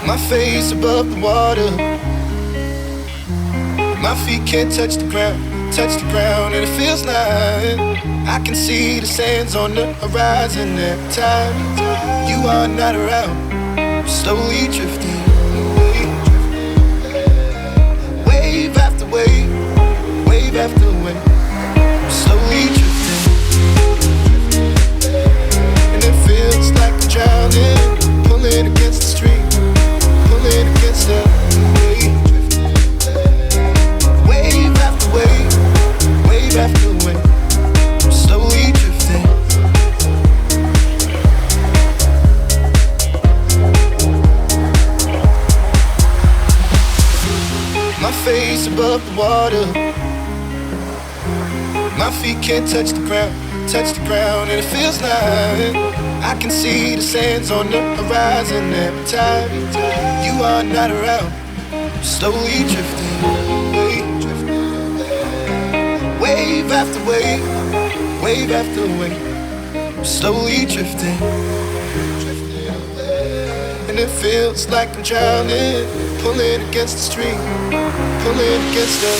My face above the water, my feet can't touch the ground, and it feels like I can see the sands on the horizon every time you are not around. I'm slowly drifting away, wave after wave, wave after wave. I'm slowly drifting, and it feels like I'm drowning, pulling against the stream, pulling against the wave. Wave after wave, wave after wave, I'm slowly drifting. My face above the water, my feet can't touch the ground, and it feels like I can see the sands on the horizon every time you are not around. I'm slowly drifting away, wave after wave, wave after wave. I'm slowly drifting, and it feels like I'm drowning, pulling against the stream, pulling against the